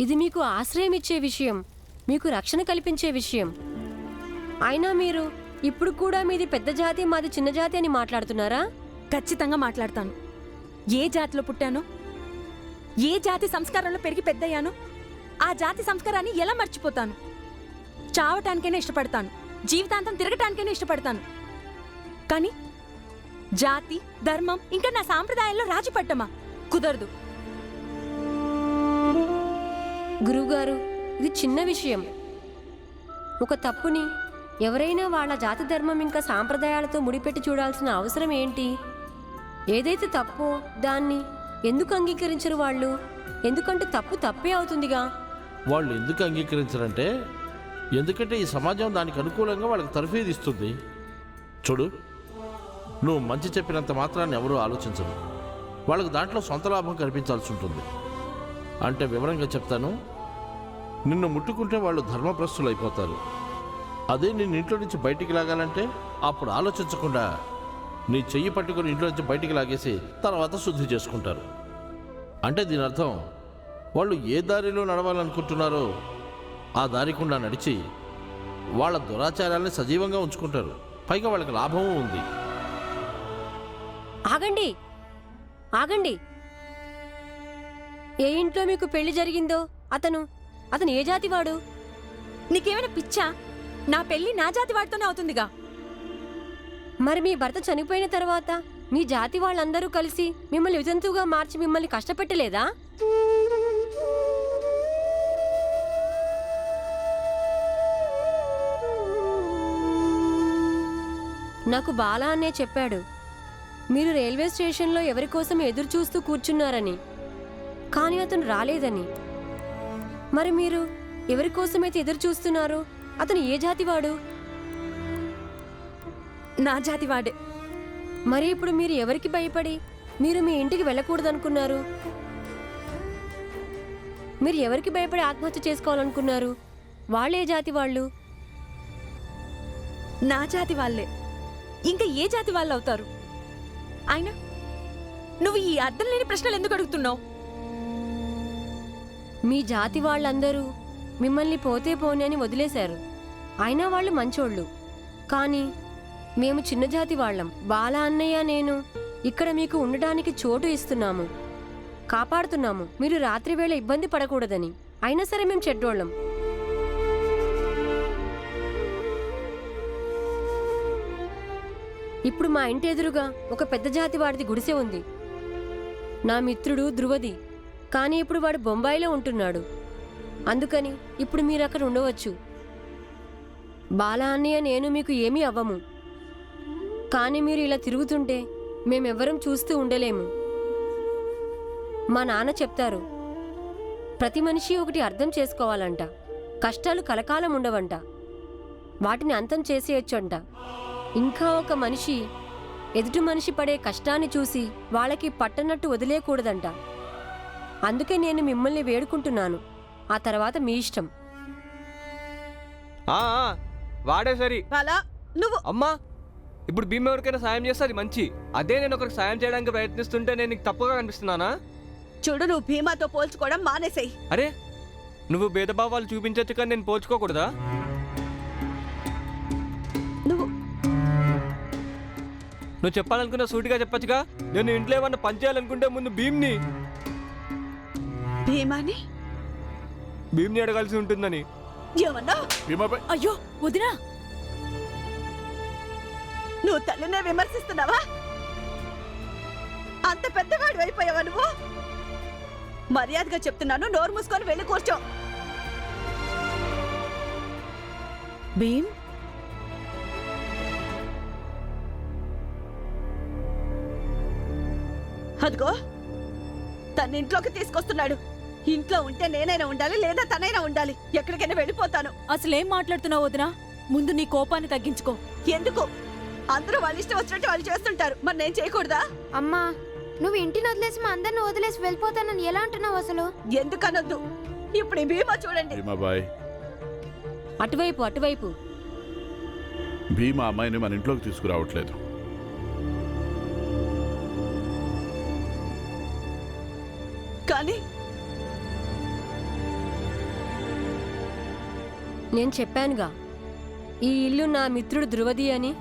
ఇది మీకు ఆశ్రయం ఇచ్చే విషయం, మీకు రక్షణ కల్పించే విషయం. అయినా మీరు ఇప్పుడు కూడా మీది పెద్ద జాతి, మాది చిన్న జాతి అని మాట్లాడుతున్నారా? ఖచ్చితంగా మాట్లాడతాను. ఏ జాతిలో పుట్టానో, ఏ జాతి సంస్కారంలో పెరిగి పెద్దయ్యానో ఆ జాతి సంస్కారాన్ని ఎలా మర్చిపోతాను? చావటానికైనా ఇష్టపడతాను, జీవితాంతం తిరగటానికైనా ఇష్టపడతాను. కానీ జాతి, ధర్మం ఇంకా నా సాంప్రదాయాల్లో రాజీ పట్టమా? కుదరదు. గురువుగారు, ఇది చిన్న విషయం. ఒక తప్పుని ఎవరైనా వాళ్ళ జాతి, ధర్మం ఇంకా సాంప్రదాయాలతో ముడిపెట్టి చూడాల్సిన అవసరం ఏంటి? ఏదైతే తప్పో దాన్ని ఎందుకు అంగీకరించరు వాళ్ళు? ఎందుకంటే తప్పు తప్పే అవుతుందిగా. వాళ్ళు ఎందుకు అంగీకరించరంటే, ఎందుకంటే ఈ సమాజం దానికి అనుకూలంగా వాళ్ళకి తర్ఫీదు ఇస్తుంది. చూడు, నువ్వు మంచి చెప్పినంత మాత్రాన్ని ఎవరూ ఆలోచించరు. వాళ్ళకు దాంట్లో సొంత లాభం కనిపించాల్సి ఉంటుంది. అంటే వివరంగా చెప్తాను, నిన్ను ముట్టుకుంటే వాళ్ళు ధర్మభ్రష్టులు అయిపోతారు. అదే నిన్ను ఇంట్లో నుంచి బయటికి లాగాలంటే అప్పుడు ఆలోచించకుండా నీ చెయ్యి పట్టుకుని ఇంట్లో నుంచి బయటికి లాగేసి తర్వాత శుద్ధి చేసుకుంటారు. అంటే దీని అర్థం వాళ్ళు ఏ దారిలో నడవాలనుకుంటున్నారో ఆ దారికుండా నడిచి వాళ్ళ దురాచారాల్ని సజీవంగా ఉంచుకుంటారు. పైగా వాళ్ళకి లాభమూ ఉంది. ఆగండి, ఆగండి. ఏ ఇంట్లో మీకు పెళ్లి జరిగిందో అతను ఏ జాతి వాడు? నీకేమైనా పిచ్చా? నా పెళ్లి నా జాతి వాడితోనే అవుతుందిగా. మరి మీ భర్త చనిపోయిన తర్వాత మీ జాతి వాళ్ళందరూ కలిసి మిమ్మల్ని వితంతువుగా మార్చి మిమ్మల్ని కష్టపెట్టలేదా? నాకు బాలా అనే చెప్పాడు, మీరు రైల్వే స్టేషన్లో ఎవరి కోసం ఎదురు చూస్తూ కూర్చున్నారని. కానీ అతను రాలేదని. మరి మీరు ఎవరి కోసమైతే ఎదురు చూస్తున్నారో అతను ఏ జాతివాడు? నా జాతి వాడే. మరి ఇప్పుడు మీరు ఎవరికి భయపడి మీరు మీ ఇంటికి వెళ్ళకూడదనుకున్నారు? మీరు ఎవరికి భయపడి ఆత్మహత్య చేసుకోవాలనుకున్నారు? వాళ్ళే జాతి వాళ్ళు? నా జాతి వాళ్ళే. ఇంకా ఏ జాతి వాళ్ళు అవుతారు? అయినా నువ్వు ఈ అర్థం లేని ప్రశ్నలు ఎందుకు అడుగుతున్నావు? మీ జాతి వాళ్ళందరూ మిమ్మల్ని పోతే పోని అని వదిలేశారు. అయినా వాళ్ళు మంచోళ్ళు. కానీ మేము చిన్న జాతి వాళ్ళం. బాలా అన్నయ్య నేను ఇక్కడ మీకు ఉండడానికి చోటు ఇస్తున్నాము, కాపాడుతున్నాము. మీరు రాత్రి వేళ ఇబ్బంది పడకూడదని. అయినా సరే మేము చెడ్డోళ్ళం. ఇప్పుడు మా ఇంటి ఎదురుగా ఒక పెద్ద జాతి వాడిది గుడిసె ఉంది. నా మిత్రుడు ధ్రువది. కానీ ఇప్పుడు వాడు బొంబాయిలో ఉంటున్నాడు. అందుకని ఇప్పుడు మీరు అక్కడ ఉండవచ్చు. బాలా అన్నయ్య నేను మీకు ఏమీ అవ్వము. కానీ మీరు ఇలా తిరుగుతుంటే మేమెవ్వరం చూస్తూ ఉండలేము. మా నాన్న చెప్తారు, ప్రతి మనిషి ఒకటి అర్థం చేసుకోవాలంట. కష్టాలు కలకాలం ఉండవంట, వాటిని అంతం చేసేయొచ్చంట. ఇంకా ఒక మనిషి ఎదుటి మనిషి పడే కష్టాన్ని చూసి వాళ్ళకి పట్టనట్టు వదిలేయకూడదంట. అందుకే నేను మిమ్మల్ని వేడుకుంటున్నాను. ఆ తర్వాత మీ ఇష్టం. వాడే సరి. అలా నువ్వు అమ్మా, ఇప్పుడు భీమ్ ఎవరికైనా సాయం చేస్తే అది మంచి. అదే నేను ఒకరికి సాయం చేయడానికి ప్రయత్నిస్తుంటే నేను నీకు తప్పుగా కనిపిస్తున్నానా? చూడు, నువ్వు భీమాతో పోల్చుకోవడం మానేసేయి. అరే, నువ్వు భేదభావాలు చూపించచ్చు కానీ నేను పోల్చుకోకూడదా? నువ్వు చెప్పాలనుకున్న సూటిగా చెప్పచ్చుగా. నేను ఇంట్లో ఏమన్నా పని చేయాలనుకుంటే ముందు భీమ్ని అడగాల్సి ఉంటుందని. అయ్యో వదినా, నువ్వు తల్లినే విమర్శిస్తున్నావా? అంత పెద్దవాడు అయిపోయావా నువ్వు? మర్యాదగా చెప్తున్నాను, నోరు మూసుకొని వెళ్ళి కూర్చో. భీమ్, అదిగో తన ఇంట్లోకి తీసుకొస్తున్నాడు. ఇంట్లో ఉంటే నేనైనా ఉండాలి, లేదా తనైనా ఉండాలి. ఎక్కడికైనా వెళ్ళిపోతాను. అసలేం మాట్లాడుతున్నావు వదినా? ముందు నీ కోపాన్ని తగ్గించుకో. ఎందుకు? అందరూ వాళ్ళ ఇష్టం వచ్చినట్టు వాళ్ళు చేస్తుంటారు, మరి నేను చేయకూడదా? అమ్మా, నువ్వు ఇంటిని వదిలేసి మా అందరిని వదిలేసి వెళ్ళిపోతానని ఎలా అంటున్నావు అసలు? ఎందుకనొద్దు. ఇప్పుడు ఈ భీమా చూడండి. అటువైపు అటువైపు. భీమా అమ్మాయిని మన ఇంట్లోకి తీసుకురావట్లేదు. కానీ నేను చెప్పానుగా, ఈ ఇల్లు నా మిత్రుడు ధ్రువది అని.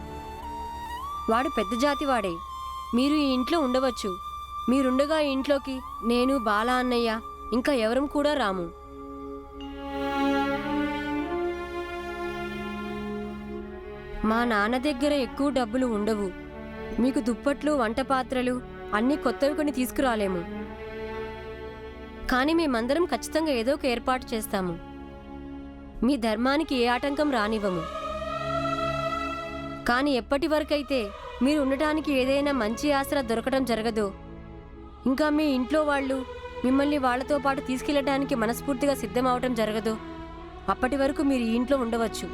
వాడు పెద్ద జాతి వాడే. మీరు ఈ ఇంట్లో ఉండవచ్చు. మీరుండగా ఈ ఇంట్లోకి నేను, బాలా అన్నయ్య, ఇంకా ఎవరం కూడా రాము. మా నాన్న దగ్గర ఎక్కువ డబ్బులు ఉండవు. మీకు దుప్పట్లు, వంట పాత్రలు అన్నీ కొత్తవి కొని తీసుకురాలేము. కానీ మేమందరం ఖచ్చితంగా ఏదో ఒక ఏర్పాటు చేస్తాము. మీ ధర్మానికి ఏ ఆటంకం రానివ్వము. కానీ ఎప్పటి వరకైతే మీరు ఉండటానికి ఏదైనా మంచి ఆసరా దొరకడం జరగదో, ఇంకా మీ ఇంట్లో వాళ్ళు మిమ్మల్ని వాళ్లతో పాటు తీసుకెళ్లడానికి మనస్ఫూర్తిగా సిద్ధమవటం జరగదో, అప్పటి వరకు మీరు ఈ ఇంట్లో ఉండవచ్చు.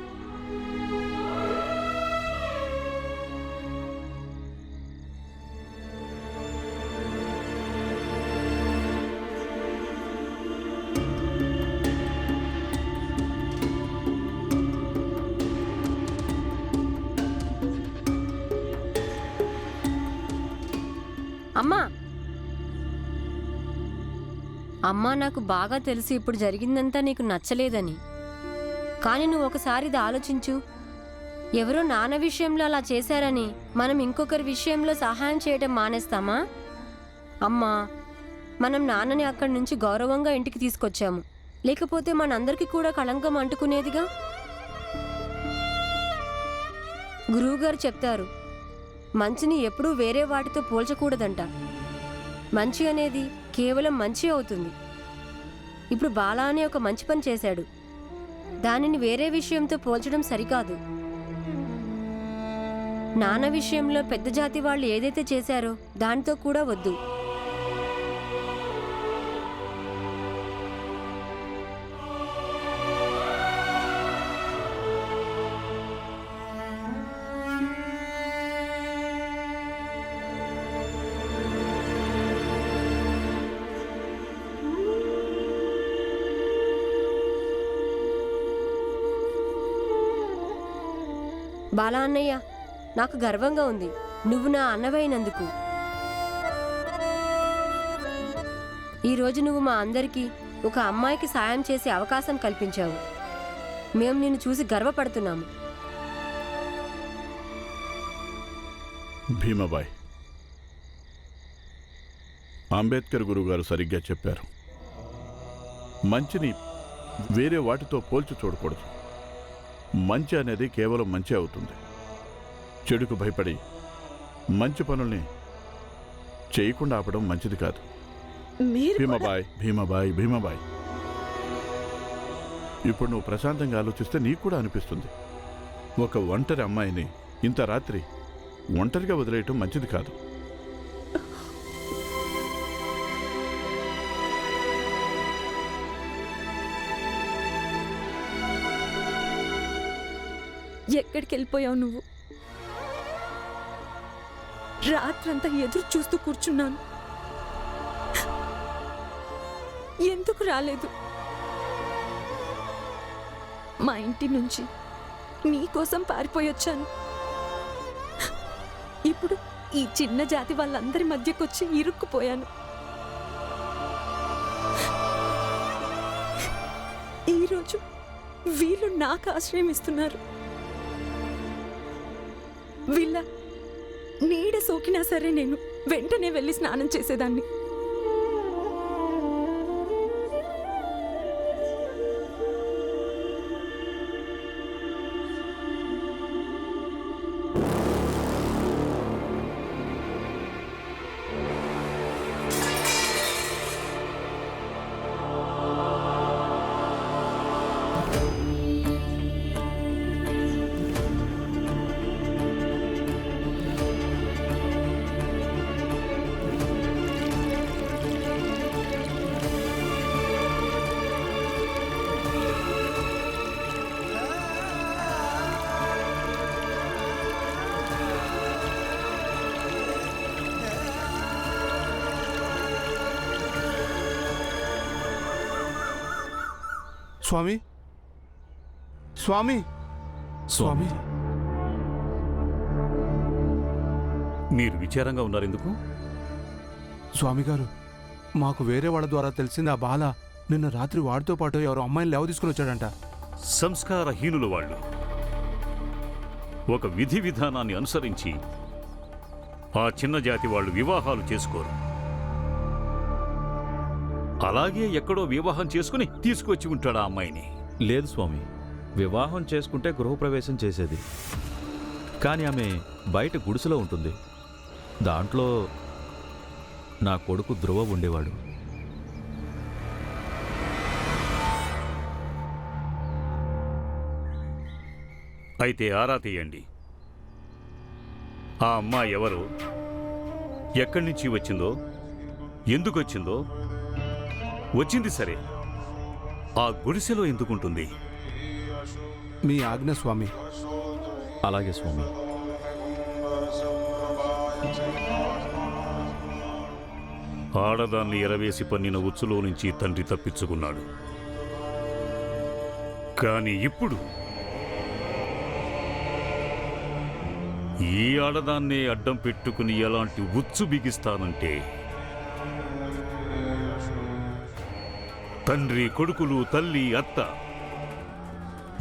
అమ్మా అమ్మా, నాకు బాగా తెలుసు ఇప్పుడు జరిగిందంతా నీకు నచ్చలేదని. కానీ నువ్వు ఒకసారి ఇది ఆలోచించు. ఎవరో నాన్న విషయంలో అలా చేశారని మనం ఇంకొకరి విషయంలో సహాయం చేయడం మానేస్తామా? అమ్మా, మనం నాన్నని అక్కడి నుంచి గౌరవంగా ఇంటికి తీసుకొచ్చాము. లేకపోతే మనందరికీ కూడా కళంకం అంటుకునేదిగా. గురువుగారు చెప్తారు, మంచిని ఎప్పుడూ వేరే వాటితో పోల్చకూడదంట. మంచి అనేది కేవలం మంచి అవుతుంది. ఇప్పుడు బాలా అనే ఒక మంచి పని చేశాడు. దానిని వేరే విషయంతో పోల్చడం సరికాదు. నాన్న విషయంలో పెద్ద జాతి వాళ్ళు ఏదైతే చేశారో దానితో కూడా వద్దు. బాలా అన్నయ్య, నాకు గర్వంగా ఉంది నువ్వు నా అన్నవైనందుకు. ఈరోజు నువ్వు మా అందరికీ ఒక అమ్మాయికి సాయం చేసే అవకాశం కల్పించావు. మేము నిన్ను చూసి గర్వపడుతున్నాము. భీమాబాయ్, అంబేద్కర్ గురువుగారు సరిగ్గా చెప్పారు. మంచిని వేరే వాటితో పోల్చి చూడకూడదు. మంచి అనేది కేవలం మంచి అవుతుంది. చెడుకు భయపడి మంచి పనుల్ని చేయకుండా ఆపడం మంచిది కాదు. భీమాబాయ్, భీమాబాయ్, భీమాబాయ్, ఇప్పుడు నువ్వు ప్రశాంతంగా ఆలోచిస్తే నీకు కూడా అనిపిస్తుంది, ఒక ఒంటరి అమ్మాయిని ఇంత రాత్రి ఒంటరిగా వదిలేయటం మంచిది కాదు. ఎక్కడికి వెళ్ళిపోయావు నువ్వు? రాత్రంతా ఎదురు చూస్తూ కూర్చున్నాను. ఎందుకు రాలేదు? మా ఇంటి నుంచి నీకోసం పారిపోయొచ్చాను. ఇప్పుడు ఈ చిన్న జాతి వాళ్ళందరి మధ్యకొచ్చి ఇరుక్కుపోయాను. ఈరోజు వీళ్ళు నాకు ఆశ్రయం ఇస్తున్నారు. వీళ్ళ నీడ సోకినా సరే నేను వెంటనే వెళ్ళి స్నానం చేసేదాన్ని. స్వామి, స్వామి, స్వామి, మీరు విచారంగా ఉన్నారు ఎందుకు? స్వామి గారు, మాకు వేరే వాళ్ళ ద్వారా తెలిసింది ఆ బాల నిన్న రాత్రి వాడితో పాటు ఎవరో అమ్మాయిని లేవ తీసుకుని వచ్చాడంట. సంస్కారహీనులు వాళ్ళు. ఒక విధి విధానాన్ని అనుసరించి ఆ చిన్న జాతి వాళ్ళు వివాహాలు చేసుకోరు. అలాగే ఎక్కడో వివాహం చేసుకుని తీసుకొచ్చి ఉంటాడు ఆ అమ్మాయిని. లేదు స్వామి, వివాహం చేసుకుంటే గృహప్రవేశం చేసేది. కానీ ఆమె బయట గుడిసెలో ఉంటుంది. దాంట్లో నా కొడుకు ధ్రువ ఉండేవాడు. అయితే ఆరా తీయండి. ఆ అమ్మాయి ఎవరో, ఎక్కడి నుంచి వచ్చిందో, ఎందుకు వచ్చిందో, వచ్చింది సరే, ఆ గుడిసెలో ఎందుకుంటుంది? మీ ఆజ్ఞ స్వామి. అలాగే స్వామి. ఆడదాన్ని ఎరవేసి పన్నిన ఉచ్చులో నుంచి తండ్రి తప్పించుకున్నాడు. కానీ ఇప్పుడు ఈ ఆడదాన్నే అడ్డం పెట్టుకుని ఎలాంటి ఉచ్చు బిగిస్తానంటే తండ్రి, కొడుకులు, తల్లి, అత్త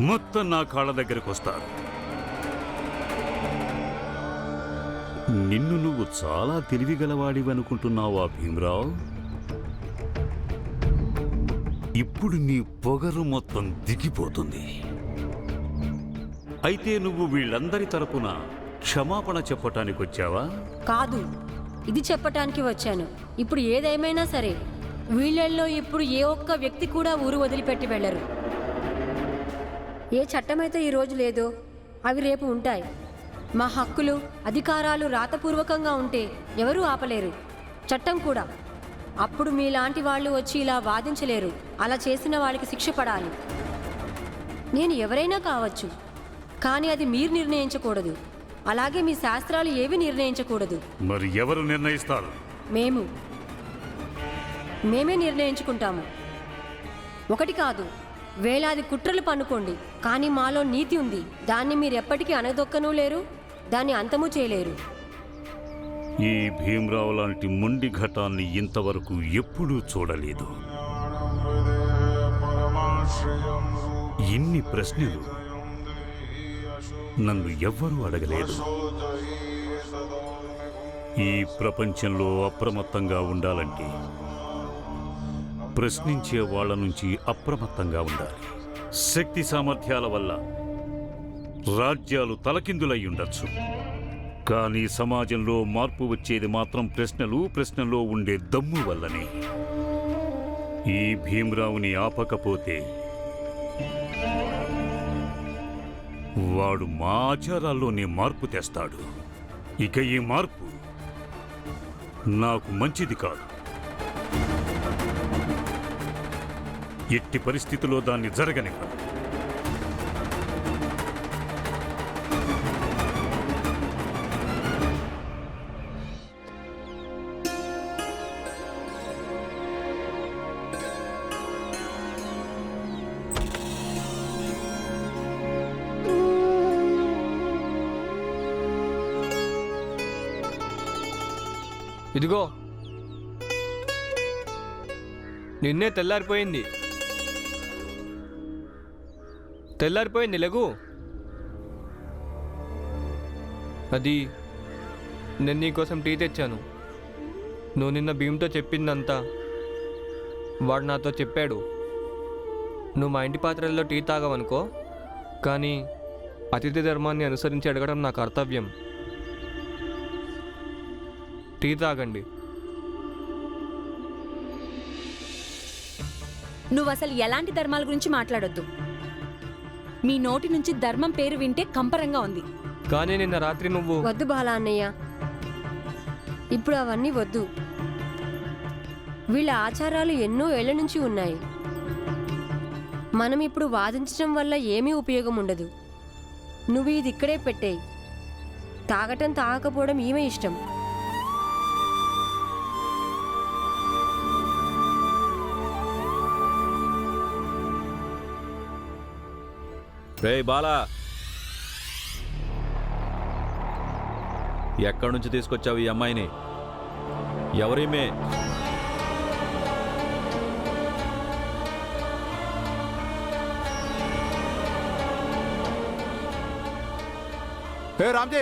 మొత్తం నా కాళ్ళ దగ్గరకు వస్తారు. నిన్ను నువ్వు చాలా తెలివిగలవాడివనుకుంటున్నావా భీమరావు? ఇప్పుడు నీ పొగరు మొత్తం దిగిపోతుంది. అయితే నువ్వు వీళ్ళందరి తరపున క్షమాపణ చెప్పటానికి వచ్చావా? కాదు, ఇది చెప్పటానికి వచ్చాను. ఇప్పుడు ఏదేమైనా సరే వీళ్ళల్లో ఇప్పుడు ఏ ఒక్క వ్యక్తి కూడా ఊరు వదిలిపెట్టి వెళ్ళరు. ఏ చట్టమైతే ఈరోజు లేదో అవి రేపు ఉంటాయి. మా హక్కులు, అధికారాలు రాతపూర్వకంగా ఉంటే ఎవరూ ఆపలేరు, చట్టం కూడా. అప్పుడు మీలాంటి వాళ్ళు వచ్చి ఇలా వాదించలేరు. అలా చేసిన వాళ్ళకి శిక్ష పడాలి. నేను ఎవరైనా కావచ్చు, కానీ అది మీరు నిర్ణయించకూడదు. అలాగే మీ శాస్త్రాలు ఏవి నిర్ణయించకూడదు. మరి ఎవరు నిర్ణయిస్తారు? మేమే నిర్ణయించుకుంటాము. ఒకటి కాదు, వేలాది కుట్రలు పన్నుకోండి, కానీ మాలో నీతి ఉంది. దాన్ని మీరు ఎప్పటికీ అనదొక్కనూ లేరు, దాన్ని అంతము చేయలేరు. ఈ భీమరావు లాంటి మొండి ఘటాన్ని ఇంతవరకు ఎప్పుడూ చూడలేదు. ఇన్ని ప్రశ్నలు నన్ను ఎవ్వరూ అడగలేదు. ఈ ప్రపంచంలో అప్రమత్తంగా ఉండాలంటే ప్రశ్నించే వాళ్ళ నుంచి అప్రమత్తంగా ఉండాలి. శక్తి సామర్థ్యాల వల్ల రాజ్యాలు తలకిందులై ఉండొచ్చు, కానీ సమాజంలో మార్పు వచ్చేది మాత్రం ప్రశ్నలో ఉండే దమ్ము వల్లనే. ఈ భీమరావుని ఆపకపోతే వాడు మా ఆచారాల్లోనే మార్పు తెస్తాడు. ఇక ఈ మార్పు నాకు మంచిది కాదు. ఎట్టి పరిస్థితిలో దాన్ని జరగనివ్వను. ఇదిగో, నిన్నే తెల్లారిపోయింది. లెగు. అది నేను నీకోసం టీ తెచ్చాను. నువ్వు నిన్న భీమ్తో చెప్పిందంతా వాడు నాతో చెప్పాడు. నువ్వు మా ఇంటి పాత్రల్లో టీ తాగవనుకో, కానీ అతిథి ధర్మాన్ని అనుసరించి అడగడం నా కర్తవ్యం. టీ తాగండి. నువ్వు అసలు ఎలాంటి ధర్మాల గురించి మాట్లాడొద్దు. మీ నోటి నుంచి ధర్మం పేరు వింటే కంపరంగా ఉంది. కానీ నిన్న రాత్రి నువ్వు... వద్దు బాలా అన్నయ్య, ఇప్పుడు అవన్నీ వద్దు. వీళ్ళ ఆచారాలు ఎన్నో ఏళ్ల నుంచి ఉన్నాయి. మనం ఇప్పుడు వాదించడం వల్ల ఏమీ ఉపయోగం ఉండదు. నువ్వు ఇది ఇక్కడే పెట్టేయి. తాగటం తాగకపోవడం ఈమె ఇష్టం. రే బాలా, ఎక్కడి నుంచి తీసుకొచ్చావు ఈ అమ్మాయిని? ఎవరిమే? ఏ రామ్జీ,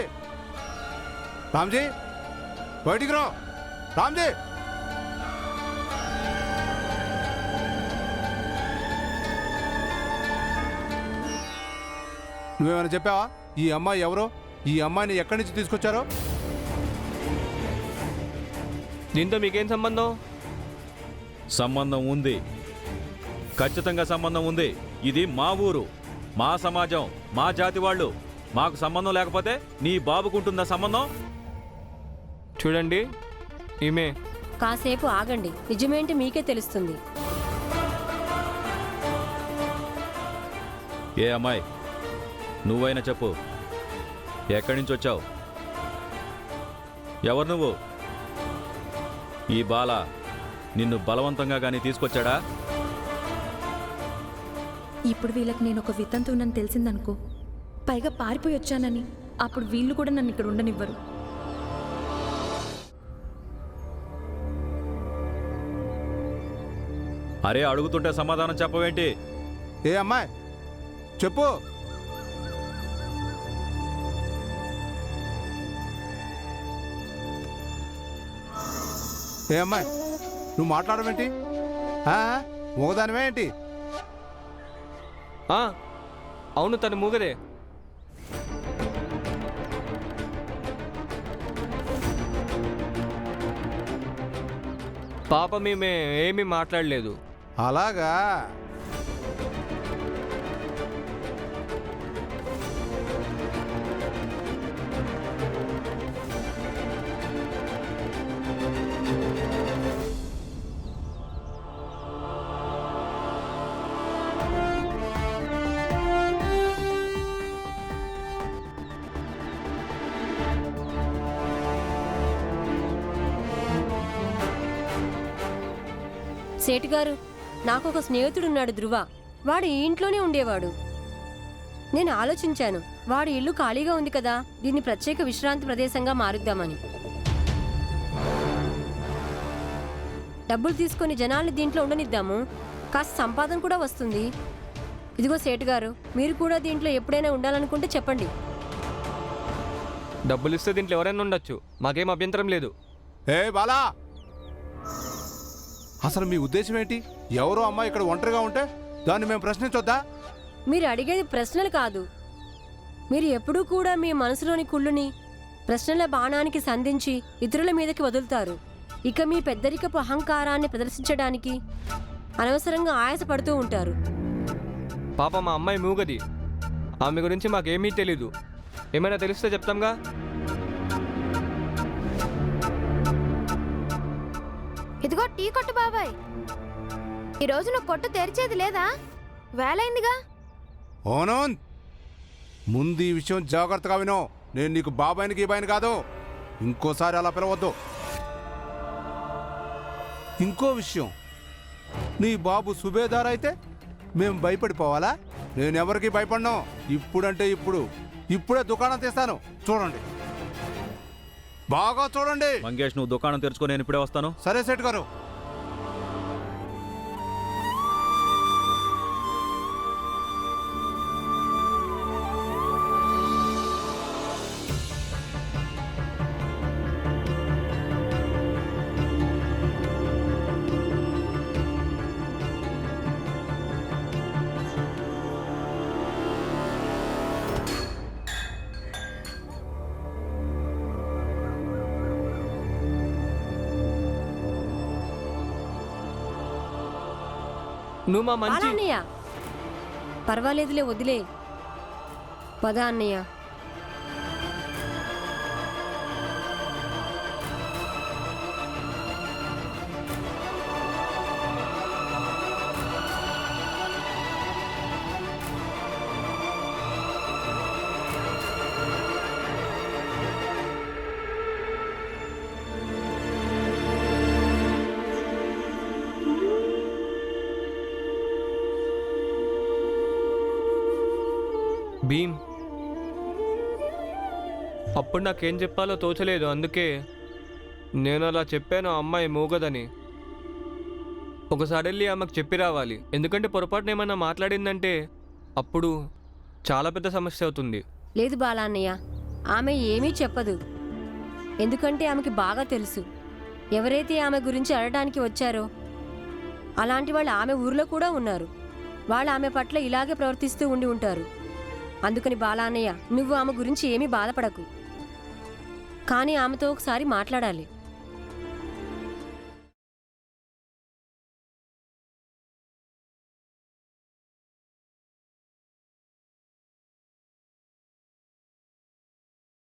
రామ్జీ బయటికి రా. రామ్జీ, నువ్వేమైనా చెప్పావా? ఈ అమ్మాయి ఎవరో, ఈ అమ్మాయిని ఎక్కడి నుంచి తీసుకొచ్చారో? దీంతో మీకేం సంబంధం? సంబంధం ఉంది, ఖచ్చితంగా సంబంధం ఉంది. ఇది మా ఊరు, మా సమాజం, మా జాతి వాళ్ళు. మాకు సంబంధం లేకపోతే నీ బాబుకుంటుందా సంబంధం? చూడండి, ఈమె కాసేపు ఆగండి, నిజమేంటి మీకే తెలుస్తుంది. ఏ అమ్మాయి, నువ్వైనా చెప్పు, ఎక్కడి నుంచి వచ్చావు? ఎవరు నువ్వు? ఈ బాల నిన్ను బలవంతంగా కానీ తీసుకొచ్చాడా? ఇప్పుడు వీళ్ళకి నేను ఒక వితంతువునని తెలిసిందనుకో, పైగా పారిపోయి వచ్చానని, అప్పుడు వీళ్ళు కూడా నన్ను ఇక్కడ ఉండనివ్వరు. అరే, అడుగుతుంటే సమాధానం చెప్పవేంటి? ఏ అమ్మాయి చెప్పు. ఏ అమ్మాయి, నువ్వు మాట్లాడమేంటి? మూగదానివే ఏంటి? ఆ, అవును, తను మూగదే. పాప మేమే ఏమీ మాట్లాడలేదు. అలాగా? సేటు గారు, నాకు ఒక స్నేహితుడున్నాడు ధ్రువ. వాడు ఈ ఇంట్లోనే ఉండేవాడు. నేను ఆలోచించాను, వాడు ఇల్లు ఖాళీగా ఉంది కదా, దీన్ని ప్రత్యేక విశ్రాంతి ప్రదేశంగా మారుద్దామని. డబ్బులు తీసుకొని జనాల్ని దీంట్లో ఉండనిద్దాము, కాస్త సంపాదన కూడా వస్తుంది. ఇదిగో సేటు గారు, మీరు కూడా దీంట్లో ఎప్పుడైనా ఉండాలనుకుంటే చెప్పండి. డబ్బులు ఇస్తే దీంట్లో ఎవరైనా ఉండొచ్చు, మాకేం అభ్యంతరం లేదు. ఏ బాలా, అసలు మీ ఉద్దేశం ఏంటి? ఎవరో అమ్మాయి ఇక్కడ ఒంటరిగా ఉంటే దాన్ని మేము ప్రశ్నించొద్దా? మీరు అడిగేది ప్రశ్నలు కాదు, మీరు ఎప్పుడూ కూడా మీ మనసులోని కుళ్ళుని ప్రశ్నల బాణానికి సంధించి ఇతరుల మీదకి వదులుతారు. ఇక మీ పెద్దరికపు అహంకారాన్ని ప్రదర్శించడానికి అనవసరంగా ఆయాసపడుతూ ఉంటారు. పాప మా అమ్మాయి మూగది, ఆమె గురించి మాకేమీ తెలీదు. ఏమైనా తెలిస్తే చెప్తాంగా. ఇదిగో టీ కొట్టు బాబాయ్, ఈరోజు నువ్వు కొట్టు తెరిచేది లేదా? వేలైందిగా. ఓనో, ముందు ఈ విషయం జాగ్రత్తగా వినో. నేను నీకు బాబాయిని గీబాయిని కాదు, ఇంకోసారి అలా పిలవద్దు. ఇంకో విషయం, నీ బాబు సుబేదార్ అయితే మేము భయపడిపోవాలా? నేనెవరికి భయపడ్ను. ఇప్పుడంటే ఇప్పుడే దుకాణం తీస్తాను, చూడండి, బాగా చూడండి. మంగేష్, నువ్వు దుకాణం తెరుచుకో, నేను ఇప్పుడే వస్తాను. సరే సేట్ గారు. నువ్వు మా మంచి అన్నయ్య, పర్వాలేదులే, వదిలే. పద అన్నయ్య. భీమ్, అప్పుడు నాకేం చెప్పాలో తోచలేదు, అందుకే నేను అలా చెప్పాను ఆ అమ్మాయి మూగదని. ఒకసారి వెళ్ళి ఆమెకు చెప్పి రావాలి, ఎందుకంటే పొరపాటున ఏమన్నా మాట్లాడిందంటే అప్పుడు చాలా పెద్ద సమస్య అవుతుంది. లేదు బాలా అన్నయ్య, ఆమె ఏమీ చెప్పదు. ఎందుకంటే ఆమెకి బాగా తెలుసు ఎవరైతే ఆమె గురించి అడగడానికి వచ్చారో అలాంటి వాళ్ళు ఆమె ఊరిలో కూడా ఉన్నారు. వాళ్ళు ఆమె పట్ల ఇలాగే ప్రవర్తిస్తూ ఉండి ఉంటారు. అందుకని బాలాన్నయ్య, నువ్వు ఆమె గురించి ఏమీ బాధపడకు. కానీ ఆమెతో ఒకసారి మాట్లాడాలి.